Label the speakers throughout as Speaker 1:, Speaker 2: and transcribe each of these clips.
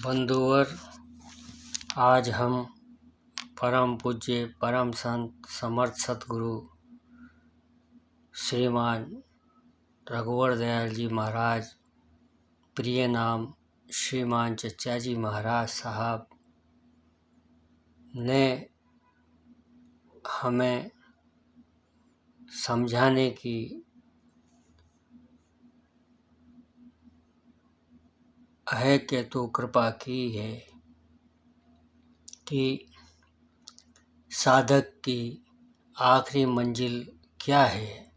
Speaker 1: बंधुवर, आज हम परम पूज्य परम संत समर्थ सतगुरु श्रीमान रघुवर दयाल जी महाराज, प्रिय नाम श्रीमान चचा जी महाराज साहब ने हमें समझाने की है कि तो कृपा की है कि साधक की आखिरी मंजिल क्या है,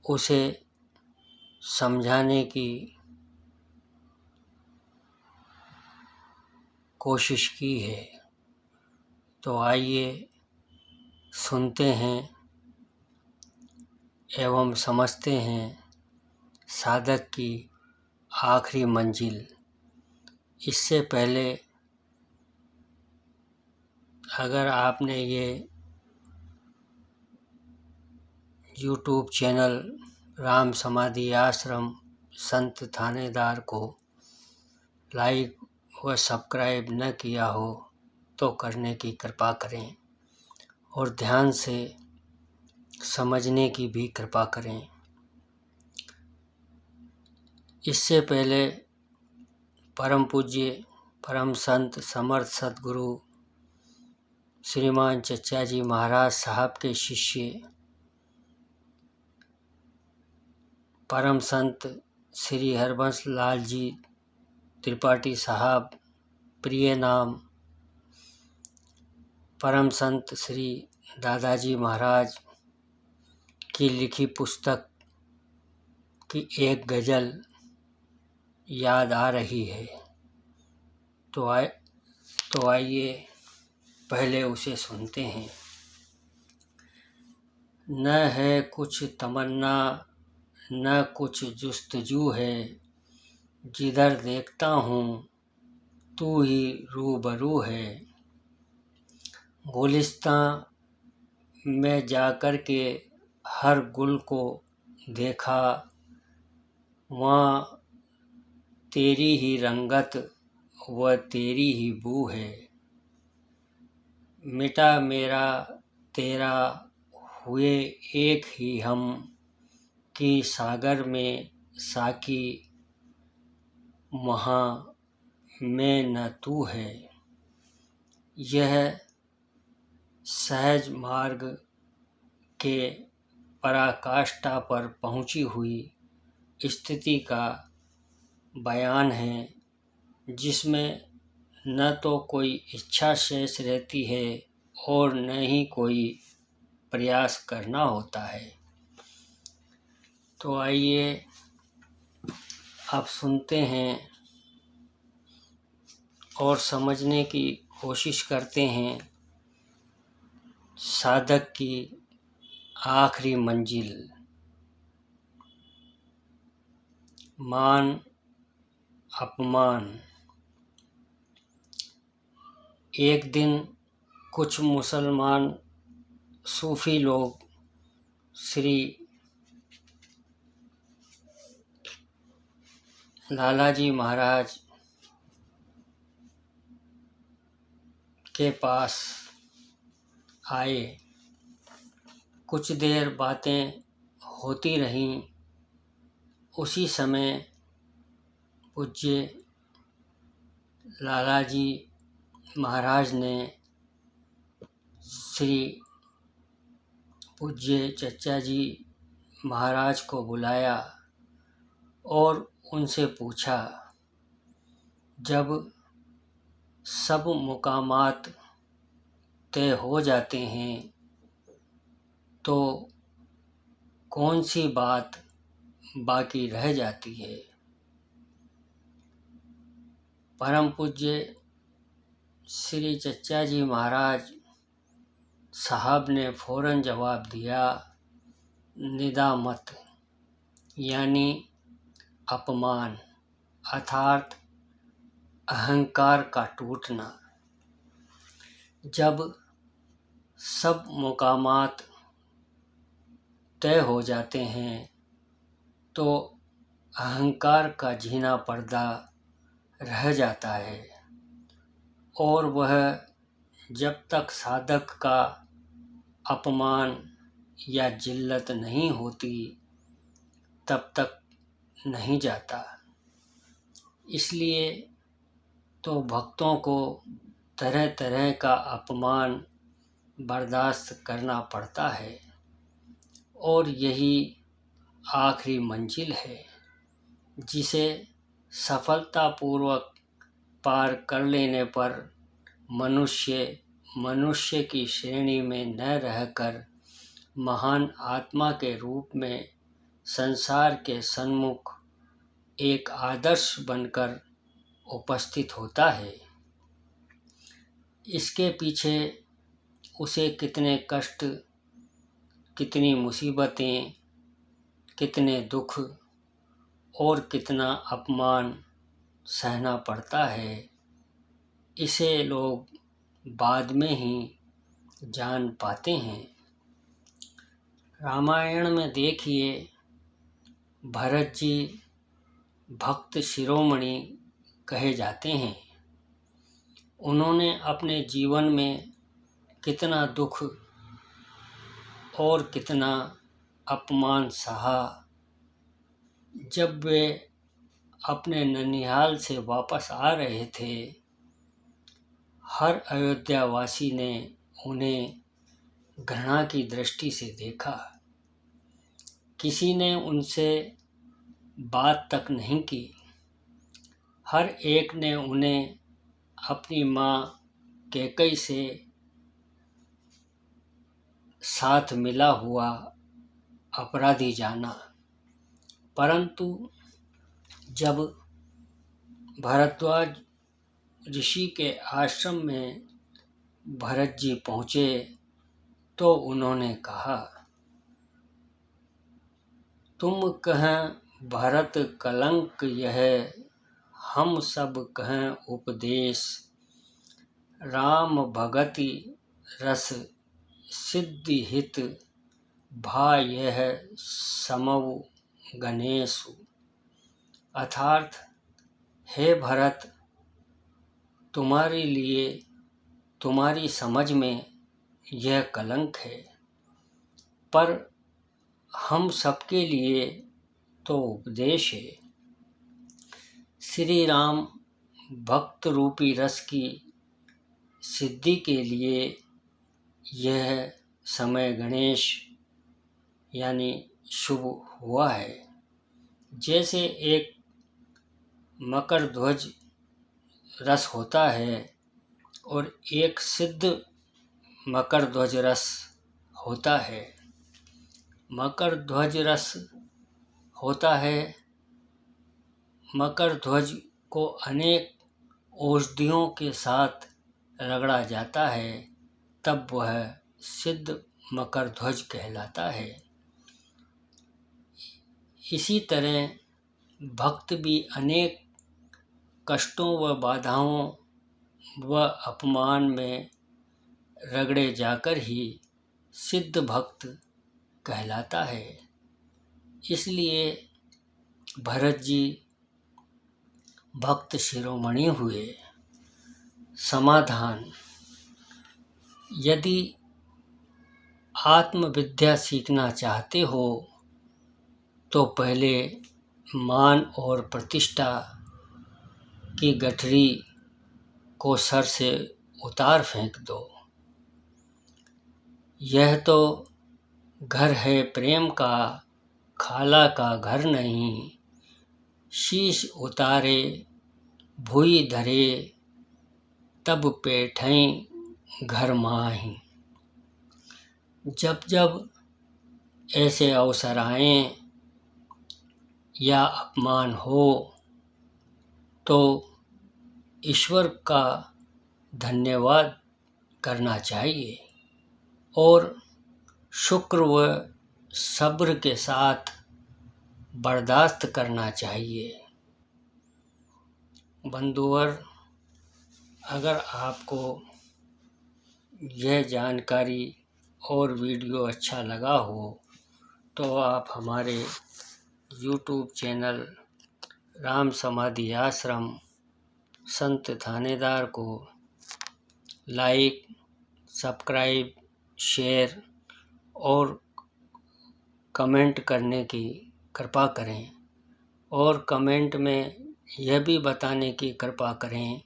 Speaker 1: उसे समझाने की कोशिश की है। तो आइए सुनते हैं एवं समझते हैं साधक की आखिरी मंजिल। इससे पहले अगर आपने ये YouTube चैनल राम समाधि आश्रम संत थानेदार को लाइक व सब्सक्राइब न किया हो तो करने की कृपा करें और ध्यान से समझने की भी कृपा करें। इससे पहले परम पूज्य परम संत समर्थ सतगुरु श्रीमान चचा जी महाराज साहब के शिष्य परम संत श्री हरबंस लाल जी त्रिपाठी साहब, प्रिय नाम परम संत श्री दादाजी महाराज की लिखी पुस्तक की एक गज़ल याद आ रही है। तो आइए पहले उसे सुनते हैं। न है कुछ तमन्ना न कुछ जुस्तजू है, जिधर देखता हूँ तू ही रूबरू है। गुलिस्तां में जाकर के हर गुल को देखा, वहाँ तेरी ही रंगत व तेरी ही बू है। मिटा मेरा तेरा हुए एक ही हम, कि सागर में साकी वहाँ में न तू है। यह सहज मार्ग के पराकाष्ठा पर पहुँची हुई स्थिति का बयान है, जिसमें न तो कोई इच्छा शेष रहती है और न ही कोई प्रयास करना होता है। तो आइए अब सुनते हैं और समझने की कोशिश करते हैं साधक की आखिरी मंजिल। मान अपमान। एक दिन कुछ मुसलमान सूफी लोग श्री लालाजी महाराज के पास आए। कुछ देर बातें होती रहीं। उसी समय पूज्य लालाजी महाराज ने श्री पूज्य चचा जी महाराज को बुलाया और उनसे पूछा, जब सब मुकामात तय हो जाते हैं तो कौन सी बात बाकी रह जाती है? परम पूज्य श्री चचा जी महाराज साहब ने फौरन जवाब दिया, निदामत यानी अपमान अर्थात अहंकार का टूटना। जब सब मुकामात तय हो जाते हैं तो अहंकार का झीना पर्दा रह जाता है और वह जब तक साधक का अपमान या जिल्लत नहीं होती तब तक नहीं जाता। इसलिए तो भक्तों को तरह तरह का अपमान बर्दाश्त करना पड़ता है और यही आखिरी मंजिल है जिसे सफलतापूर्वक पार कर लेने पर मनुष्य की श्रेणी में न रहकर महान आत्मा के रूप में संसार के सन्मुख एक आदर्श बनकर उपस्थित होता है। इसके पीछे उसे कितने कष्ट, कितनी मुसीबतें, कितने दुख और कितना अपमान सहना पड़ता है, इसे लोग बाद में ही जान पाते हैं। रामायण में देखिए, भरत जी भक्त शिरोमणि कहे जाते हैं। उन्होंने अपने जीवन में कितना दुख और कितना अपमान सहा। जब वे अपने ननिहाल से वापस आ रहे थे, हर अयोध्यावासी ने उन्हें घृणा की दृष्टि से देखा। किसी ने उनसे बात तक नहीं की। हर एक ने उन्हें अपनी माँ कैकेयी से साथ मिला हुआ अपराधी जाना। परंतु जब भरद्वाज ऋषि के आश्रम में भरत जी पहुँचे तो उन्होंने कहा, तुम कहें भरत कलंक यह, हम सब कहें उपदेश। राम भगति रस सिद्धि हित, भा यह समव गणेशु। अर्थात, हे भरत, तुम्हारे लिए, तुम्हारी समझ में यह कलंक है, पर हम सबके लिए तो उपदेश है। श्री राम भक्त रूपी रस की सिद्धि के लिए यह समय गणेश यानी शुभ हुआ है। जैसे एक मकर ध्वज रस होता है और एक सिद्ध मकर ध्वज रस होता है। मकर ध्वज रस होता है, मकर ध्वज को अनेक औषधियों के साथ रगड़ा जाता है, तब वह सिद्ध मकर ध्वज कहलाता है। इसी तरह भक्त भी अनेक कष्टों व बाधाओं व अपमान में रगड़े जाकर ही सिद्ध भक्त कहलाता है। इसलिए भरत जी भक्त शिरोमणि हुए। समाधान: यदि आत्मविद्या सीखना चाहते हो तो पहले मान और प्रतिष्ठा की गठरी को सर से उतार फेंक दो। यह तो घर है प्रेम का, खाला का घर नहीं। शीश उतारे भुई धरे, तब पेठैं घर माही। जब जब ऐसे अवसर आएं या अपमान हो तो ईश्वर का धन्यवाद करना चाहिए और शुक्र व सब्र के साथ बर्दाश्त करना चाहिए। बंधुवर, अगर आपको यह जानकारी और वीडियो अच्छा लगा हो तो आप हमारे YouTube चैनल राम समाधि आश्रम संत थानेदार को लाइक, सब्सक्राइब, शेयर और कमेंट करने की कृपा करें और कमेंट में यह भी बताने की कृपा करें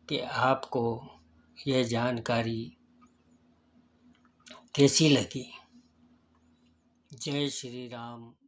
Speaker 1: कि आपको यह जानकारी कैसी लगी। जय श्री राम।